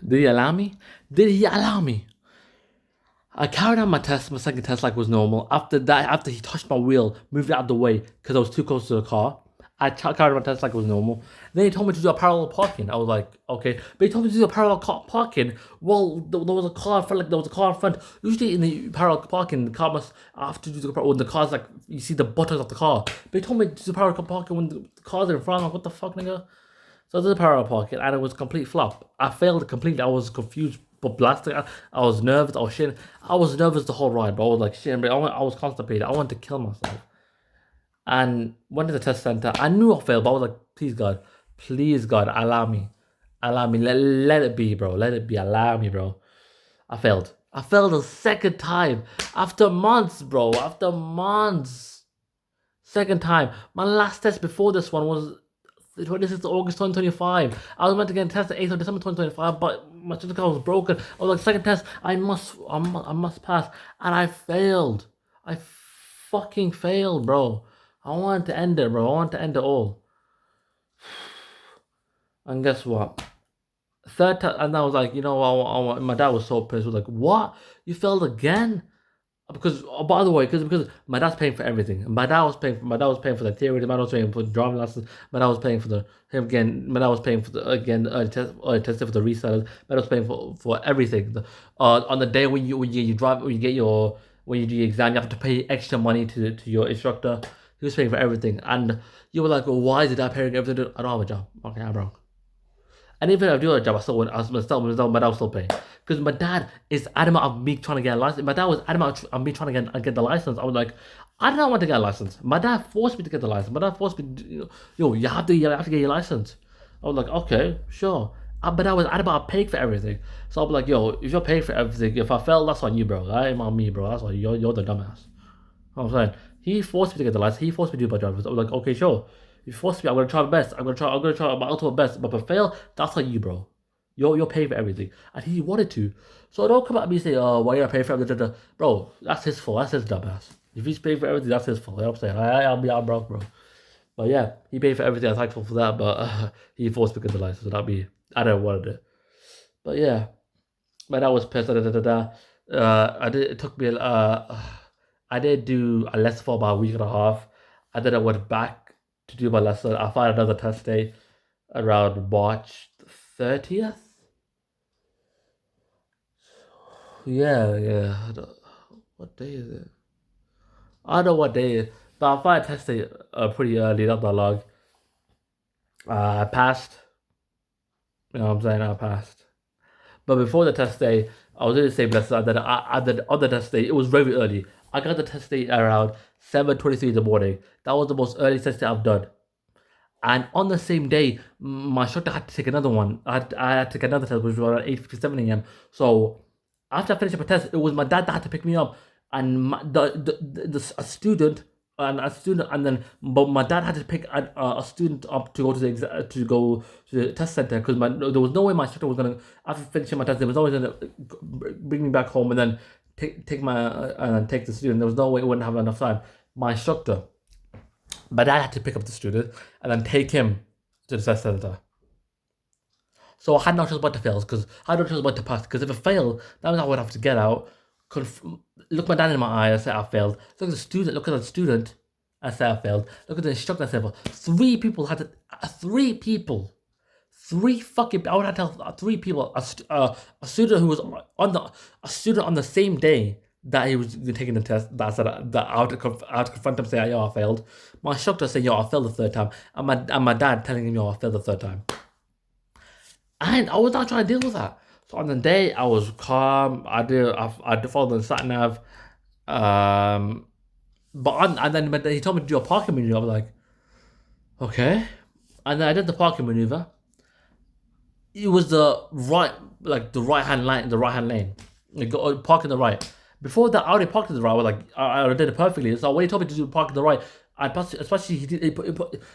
Did he allow me? Did he allow me? I carried out my test, my second test like was normal. After that, after he touched my wheel, moved it out of the way because I was too close to the car. Carried out my test like it was normal. Then he told me to do a parallel parking. I was like, okay. But he told me to do a parallel parking. Well, there was a car in front, like there was a car in front. Usually in the parallel parking, the car must have to do when the car's like, you see the buttons of the car. But he told me to do parallel parking when the cars are in front. I'm like, what the fuck, nigga? So I did a parallel parking and it was a complete flop. I failed completely. I was confused, but blasted. I was nervous. I was shit. I was nervous the whole ride, but I was like shit. I was constipated. I wanted to kill myself. And went to the test center. I knew I failed, but I was like, please God, allow me, let it be, bro. Let it be. Allow me, bro. I failed. I failed a second time after months, bro. After months. Second time. My last test before this one was the 26th of August 2025. I was meant to get a test the 8th of December 2025, but my certificate was broken. I was like, second test, I must pass. And I failed. I fucking failed, bro. I wanted to end it, bro. I wanted to end it all. And guess what? Third time, and I was like, you know, my dad was so pissed. He was like, what? You failed again? Because by the way, because my dad's paying for everything. My dad was paying for the theory. My dad was paying for the driving lessons. My dad was paying for him again. My dad was paying for testing for the resellers. My dad was paying for everything. On the day when you do your exam, you have to pay extra money to your instructor. He was paying for everything, and you were like, well, why is it that paying everything? I don't have a job. Okay, I'm wrong. And even if I do have a job, my dad will still pay. Because my dad is adamant of me trying to get a license. My dad was adamant of me trying to get the license. I was like, I did not want to get a license. My dad forced me to get the license. My dad forced me to, you have to get your license. I was like, okay, sure. But I was adamant of paying for everything. So I was like, yo, if you're paying for everything, if I fail, that's on you, bro. That ain't on me, bro. That's on you. You're the dumbass. You know what I'm saying? He forced me to get the license. He forced me to do my job. I was like, okay, sure. You forced me. I'm gonna try my best. I'm gonna try my ultimate best. But if I fail, that's on you, bro. You're paying for everything, and he wanted to. So don't come at me and say, "Oh, why are you paying for everything?" Bro, that's his fault. That's his dumbass. If he's paying for everything, that's his fault. You know what I'm saying? I'm broke, bro. But yeah, he paid for everything. I'm thankful for that. But he forced me to get the license. So that be I don't want it. But yeah, but I was pissed. I did. It took me. I did do a lesson for about a week and a half, and then I went back to do my lesson. I found another test day around March 30th. Yeah. What day is it? I don't know what day it is, but I found a test day pretty early, not that long. I passed. You know what I'm saying? I passed. But before the test day, I was in the same lesson, and then on the test day, it was very early. I got the test day around 7:23 in the morning. That was the most early test day I've done. And on the same day, my instructor had to take another one. I had to take another test, which was around 8:57 a.m. So after I finished my test, it was my dad that had to pick me up, and a student, and then but my dad had to pick a student up to go to the test center because there was no way my instructor was gonna after finishing my test, there was always gonna bring me back home and then take the student. There was no way it wouldn't have enough time. My instructor. But I had to pick up the student and then take him to the test center. So I had no choice but to fail because I had no choice but to pass. Because if I fail, that means I would have to get out, look my dad in my eye and say I failed. Look at the student and say I failed. Look at the instructor and say I failed. I would have to tell three people, a student who was a student on the same day that he was taking the test, that said that I had to confront him, say, yo, I failed. My instructor saying, yo, I failed the third time, and my dad telling him, yo, I failed the third time. And I was not trying to deal with that. So on the day, I was calm. I followed the sat nav. But then he told me to do a parking maneuver. I was like, okay. And then I did the parking maneuver. It was the right hand lane. You go park in the right. Before that, I already parked in the right. I was like, I did it perfectly. So when he told me to do park in the right, especially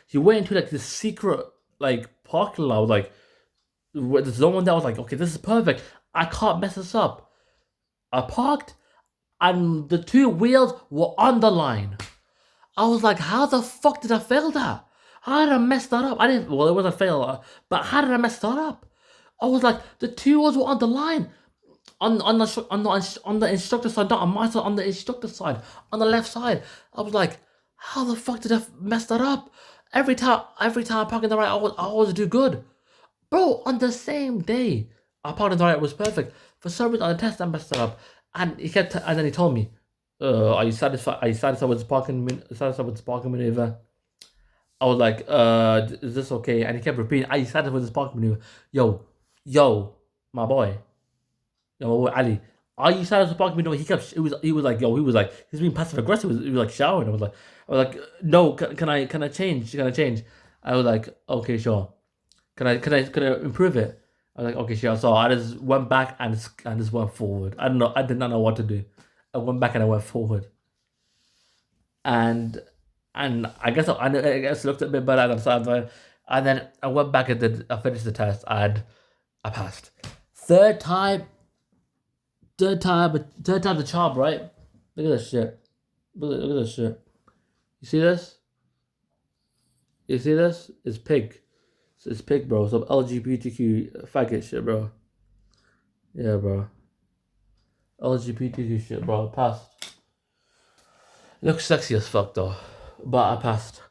he went into like this secret like parking lot. I was like, there's no one there. I was like, okay, this is perfect. I can't mess this up. I parked, and the two wheels were on the line. I was like, how the fuck did I fail that? How did I mess that up? I didn't. Well, it was a fail, but how did I mess that up? I was like, the 2 years were on the line. On the instructor side, not on my side, on the instructor side, on the left side. I was like, how the fuck did I mess that up? Every time I park in the right, I always do good. Bro, on the same day, I parked in the right, it was perfect. For some reason on the test I messed it up. And and then he told me, are you satisfied? Are you satisfied with the parking maneuver? I was like, is this okay? And he kept repeating, are you satisfied with this parking maneuver? Yo, my boy. Yo, my boy Ali. Are you satisfied with the parking maneuver? He was like, he's being passive aggressive. He was like showering. I was like, no, can I change? Can I change? I was like, okay, sure. Can I improve it? I was like, okay, sure. So I just went back and just went forward. I don't know. I did not know what to do. I went back and I went forward, and I guess it looked a bit better than the and then I went back and I finished the test and I passed. Third time, third time the charm, right? Look at this shit. Look at this shit. You see this? You see this? It's pig. It's pig, bro. Some LGBTQ faggot shit, bro. Yeah, bro. LGBTQ shit, bro. I passed. It looks sexy as fuck though, but I passed.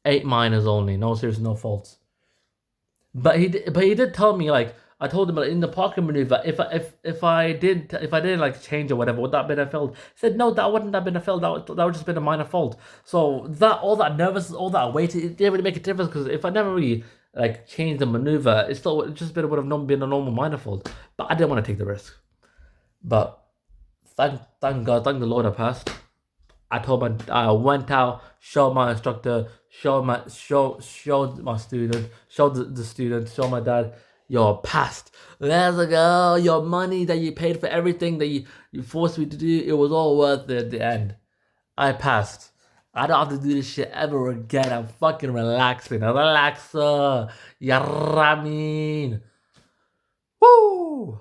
8 minors only. No serious, no faults. But he did tell me like I told him in the parking maneuver if I didn't like change or whatever would that have been a fault? He said no, that wouldn't have been a fault. That would just been a minor fault. So that all that nervous, all that weight, it didn't really make a difference because if I never really like changed the maneuver, it just been would have been a normal minor fault. But I didn't want to take the risk. But thank God, thank the Lord I passed. I went out, showed my instructor, showed my student, showed the student, showed my dad, yo, passed. Let's go. Your money that you paid for everything that you forced me to do, it was all worth it at the end. I passed. I don't have to do this shit ever again. I'm fucking relaxing. I'm relaxer. Yaramin. Woo!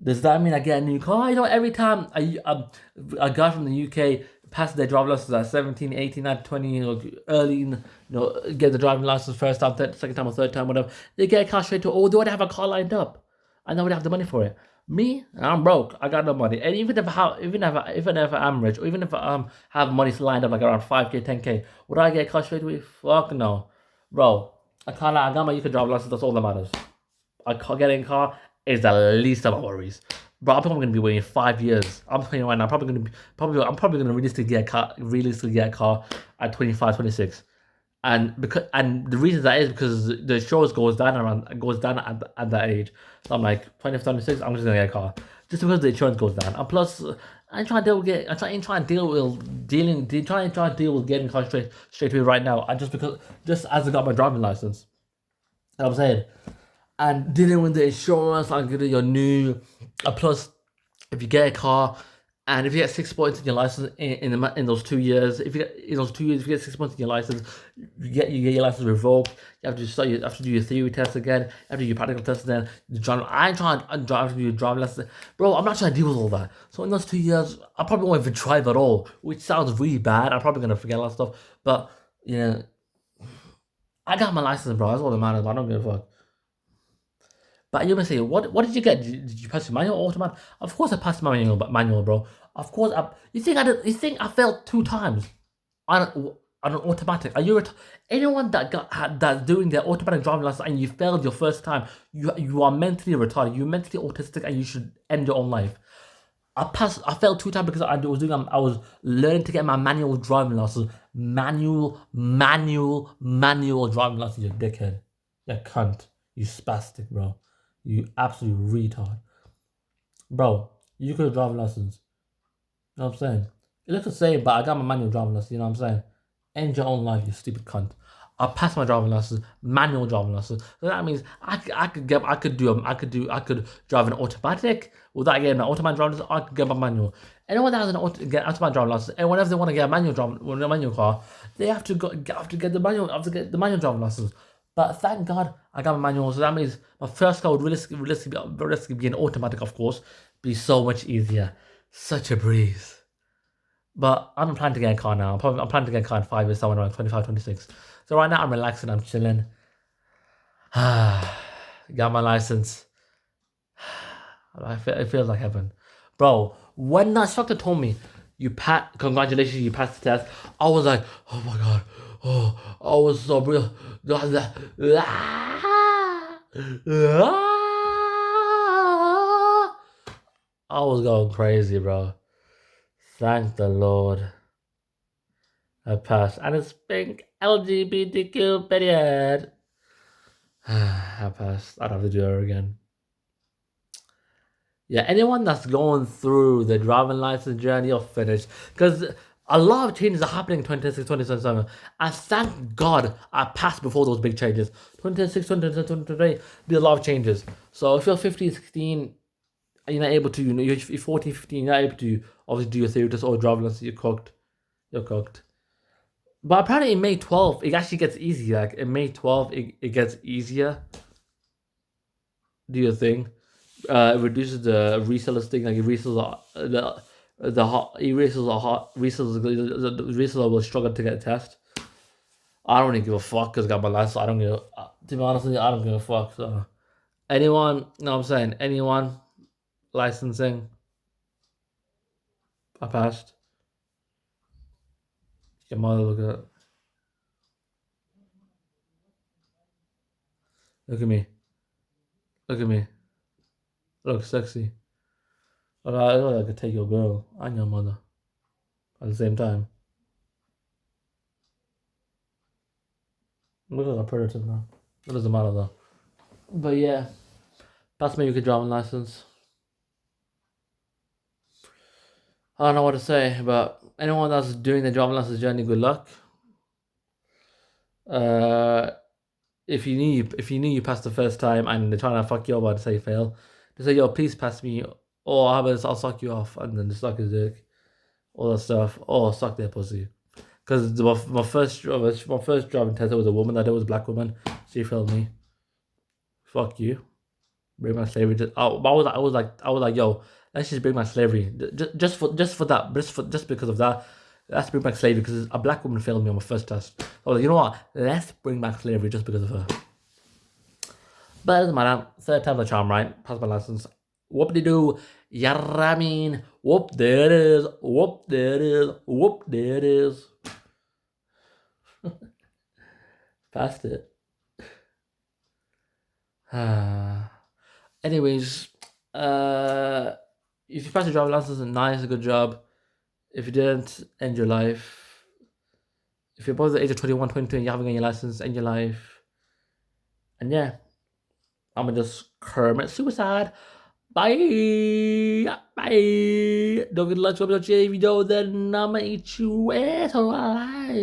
Does that mean I get a new car? Every time a guy from the UK passes their driving license at 17, 18, 19, 20, early, get the driving license first time, second time, or third time, whatever, they get a car straight to, or they already have a car lined up. And they would have the money for it. Me, I'm broke. I got no money. And even if I'm rich, or even if I have money lined up like around 5K, 10K, would I get a car straight away? Fuck no. Bro, I can't lie. I got my UK driving license. That's all that matters. Getting a car is the least of my worries. But I'm probably gonna be waiting 5 years. I'm telling you right now, I'm probably gonna realistically get a car at 25, 26. And the reason that is because the insurance goes down at that age. So I'm like 25, 26, I'm just gonna get a car. Just because the insurance goes down. And plus I'm trying to deal with getting a car straight away right now. And just as I got my driving license. You know what I'm saying? And dealing with the insurance and getting your new plus if you get a car and if you get 6 points in your license in those 2 years, if you get 6 points in your license, you get your license revoked. You have to do your theory test again. You have to do your practical test again. I ain't trying to drive to do your driving lesson, bro. I'm not trying to deal with all that. So in those 2 years, I probably won't even drive at all, which sounds really bad. I'm probably gonna forget a lot of stuff, but I got my license, bro. That's all that matters. I don't give a fuck. But you may say, what did you get? Did you pass your manual or automatic? Of course I passed my manual, bro. Of course you think You think I failed 2 times on an automatic? Are you anyone that's doing their automatic driving license and you failed your first time? You are mentally retarded. You're mentally autistic and you should end your own life. I failed 2 times because I was learning to get my manual driving license. Manual driving license, you dickhead. You cunt. You spastic, bro. You absolute retard. Bro, you could have driving lessons. You know what I'm saying? It looks the same, but I got my manual driving license, you know what I'm saying? End your own life, you stupid cunt. I passed my driving license, manual driving license. So that means I could drive an automatic without getting an automatic driving license. I could get my manual. Anyone that has get automatic driving license, and whenever they want to get a manual car, they have to get the manual driving license. But thank God I got my manual, so that means my first car would realistically be an automatic, of course, be so much easier. Such a breeze. But I'm planning to get a car now. I'm planning to get a car in 5 years, somewhere around 25, 26. So right now I'm relaxing, I'm chilling. Got my license. It feels like heaven. Bro, when that instructor told me, congratulations, you passed the test, I was like, oh my god. Oh, I was so real. I was going crazy, bro. Thank the Lord. I passed. And it's pink LGBTQ period. I passed. I'd have to do it again. Yeah, anyone that's going through the driving license journey or finished, because a lot of changes are happening in 2026, 2027. And thank God I passed before those big changes. 2026, 2023, be a lot of changes. So if you're 15, 16, and you're not able to, you're 14, 15, you're not able to obviously do your theory test or driving license, you're cooked. You're cooked. But apparently in May 12th, it actually gets easier. Like in May 12th, it gets easier. Do your thing. It reduces the resellers thing. Like it resells the hot. It resells a hot. Resellers the reseller will struggle to get a test. I don't really give a fuck because I got my license. I don't give. To be honest with you, I don't give a fuck. So anyone, no, I'm saying anyone licensing, I passed. Your mother look at it. Look at me. Look at me. Look sexy. I could take your girl and your mother at the same time. Look like a predator now. It doesn't matter though. But yeah, that's me with a driving license. I don't know what to say, but anyone that's doing the driving license journey, good luck. If you knew you passed the first time and they're trying to fuck you up and say you fail, just say, yo, please pass me, or how about I'll suck you off, and then just suck his dick, all that stuff, or suck their pussy. Because my first driving test, it was a woman. That it was a black woman. She failed me. Fuck you. Bring my slavery. I was like, yo, let's just bring my slavery. Just for that. Just because of that. Let's bring back slavery because a black woman failed me on my first test. I was like, you know what? Let's bring back slavery just because of her. But it doesn't matter. Third time the charm, right? Pass my license. Whoop de doo. Yeah, whoop, there it is. Whoop, there it is. Whoop, there it is. Passed it. Anyways, if you passed your driving license, nice, a good job. If you didn't, end your life. If you're above the age of 21, 22, and you haven't got your license, end your life. And yeah, I'm gonna just commit suicide. Bye. Bye. Don't get to like, subscribe to the video, then I'm gonna eat you alive.